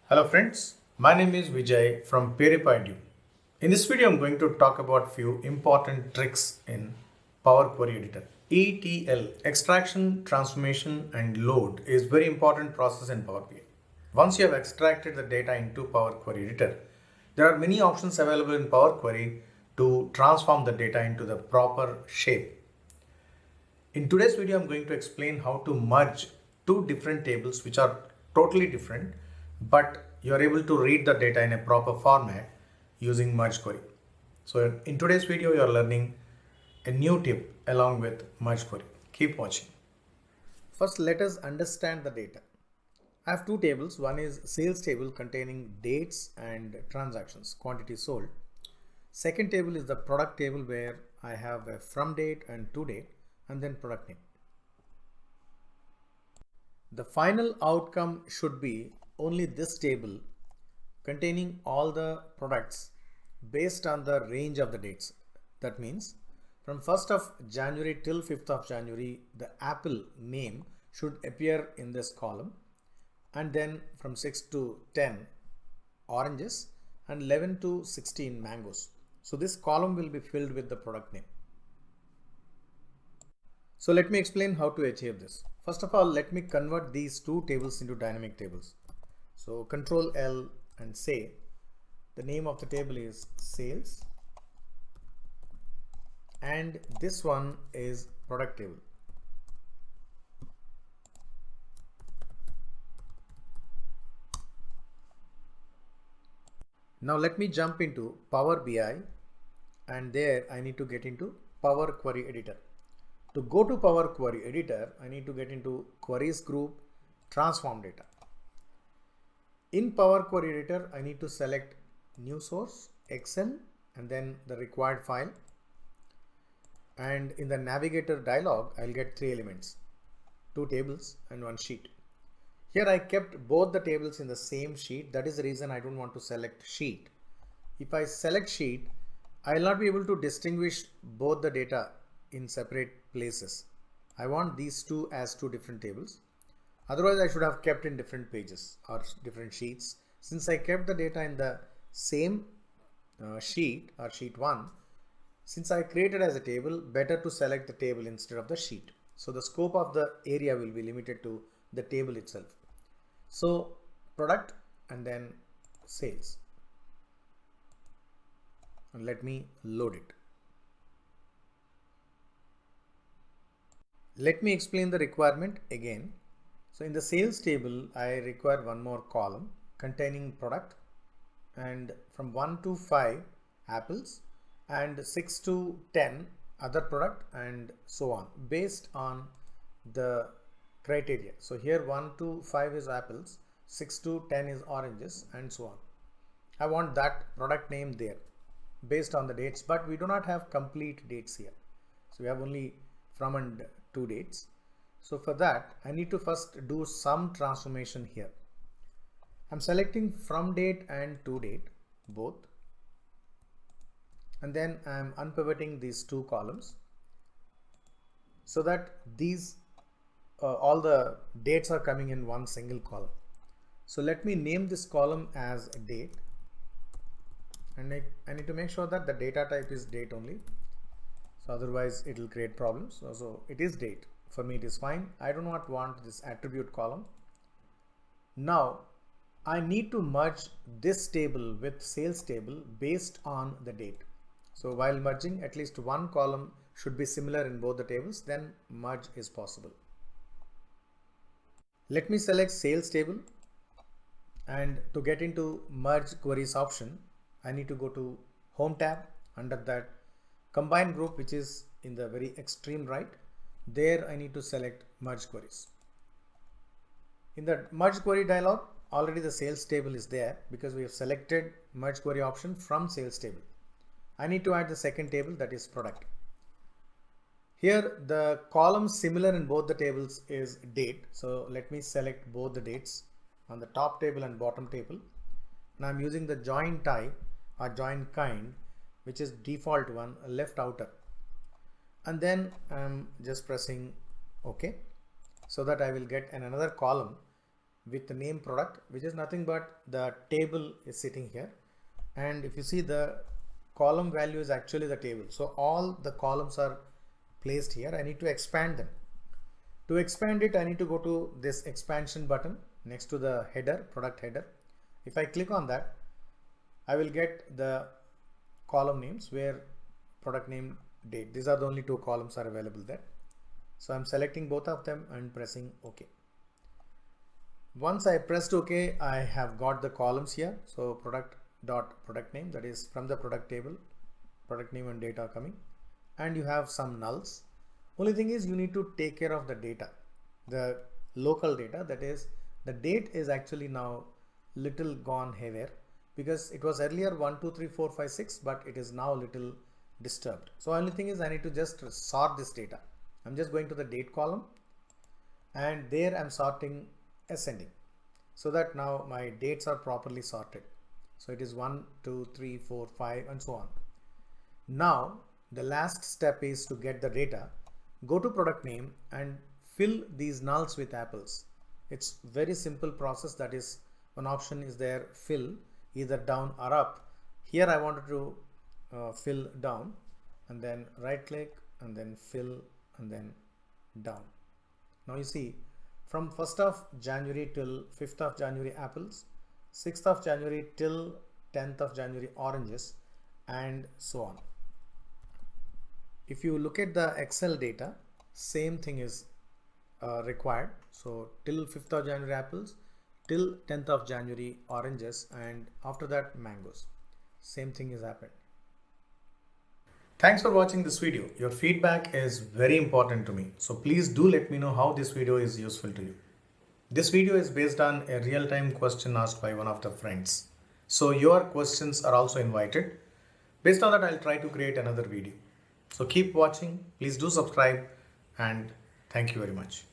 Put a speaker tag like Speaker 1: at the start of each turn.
Speaker 1: Hello friends, my name is Vijay from PewDiePie. In this video, I'm going to talk about few important tricks in Power Query Editor. ETL, extraction, transformation and load is very important process in Power BI. Once you have extracted the data into Power Query Editor, there are many options available in Power Query to transform the data into the proper shape. In today's video, I'm going to explain how to merge two different tables which are totally different, but you're able to read the data in a proper format using merge query. So in today's video, you're learning a new tip along with merge query. Keep watching. First, let us understand the data. I have two tables. One is sales table containing dates and transactions, quantity sold. Second table is the product table where I have a from date and to date and then product name. The final outcome should be only this table containing all the products based on the range of the dates. That means from 1st of January till 5th of January, the apple name should appear in this column, and then from 6 to 10 oranges and 11 to 16 mangoes. So this column will be filled with the product name. So let me explain how to achieve this. First of all, let me convert these two tables into dynamic tables. So Control L and say the name of the table is sales and this one is product table. Now let me jump into Power BI and there I need to get into Power Query Editor. To go to Power Query Editor, I need to get into Queries Group, Transform Data. In Power Query Editor, I need to select New Source, Excel, and then the required file. And in the Navigator dialog, I'll get three elements, two tables and one sheet. Here I kept both the tables in the same sheet. That is the reason I don't want to select sheet. If I select sheet, I'll not be able to distinguish both the data in separate places. I want these two as two different tables. Otherwise, I should have kept in different pages or different sheets. Since I kept the data in the same sheet or sheet 1, since I created as a table, better to select the table instead of the sheet. So the scope of the area will be limited to the table itself. So product and then sales. And let me load it. Let me explain the requirement again. So in the sales table, I require one more column containing product and from 1 to 5 apples and 6 to 10 other product and so on based on the criteria. So here 1 to 5 is apples, 6 to 10 is oranges and so on. I want that product name there based on the dates, but we do not have complete dates here. So we have only from and to dates. So for that, I need to first do some transformation here. I'm selecting from date and to date both. And then I'm unpivoting these two columns so that these all the dates are coming in one single column. So let me name this column as date. And I need to make sure that the data type is date only. So otherwise it will create problems. So it is date. For me it is fine. I do not want this attribute column. Now I need to merge this table with sales table based on the date. So while merging, at least one column should be similar in both the tables, then merge is possible. Let me select sales table, and to get into merge queries option, I need to go to home tab. Under that combine group, which is in the very extreme right, there I need to select merge queries. In the merge query dialog, already the sales table is there because we have selected merge query option from sales table. I need to add the second table, that is product. Here the column similar in both the tables is date. So let me select both the dates on the top table and bottom table. Now I'm using the join type or join kind, which is default one, left outer. And then I'm just pressing OK so that I will get another column with the name product, which is nothing but the table is sitting here. And if you see, the column value is actually the table. So all the columns are placed here. I need to expand them. To expand it, I need to go to this expansion button next to the header, product header. If I click on that, I will get the column names where product name, date. These are the only two columns are available there. So I'm selecting both of them and pressing OK. Once I pressed OK, I have got the columns here. So product name, that is from the product table, product name and date are coming, and you have some nulls. Only thing is, you need to take care of the data, the local data, that is the date is actually now little gone haywire, because it was earlier 1 2 3 4 5 6, but it is now little disturbed. So only thing is, I need to just sort this data. I'm just going to the date column, and there I'm sorting ascending, so that now my dates are properly sorted. So it is 1 2 3 4 5 and so on. Now the last step is to get the data. Go to product name and fill these nulls with apples. It's very simple process. That is, one option is there, fill either down or up. Here I wanted to fill down, and then right click and then fill and then down. Now you see, from 1st of January till 5th of January apples, 6th of January till 10th of January oranges, and so on. If you look at the Excel data, same thing is required. So till 5th of January apples, till 10th of January oranges, and after that mangoes. Same thing has happened. Thanks for watching this video. Your feedback is very important to me. So please do let me know how this video is useful to you. This video is based on a real-time question asked by one of the friends. So your questions are also invited. Based on that, I'll try to create another video. So keep watching, please do subscribe, and thank you very much.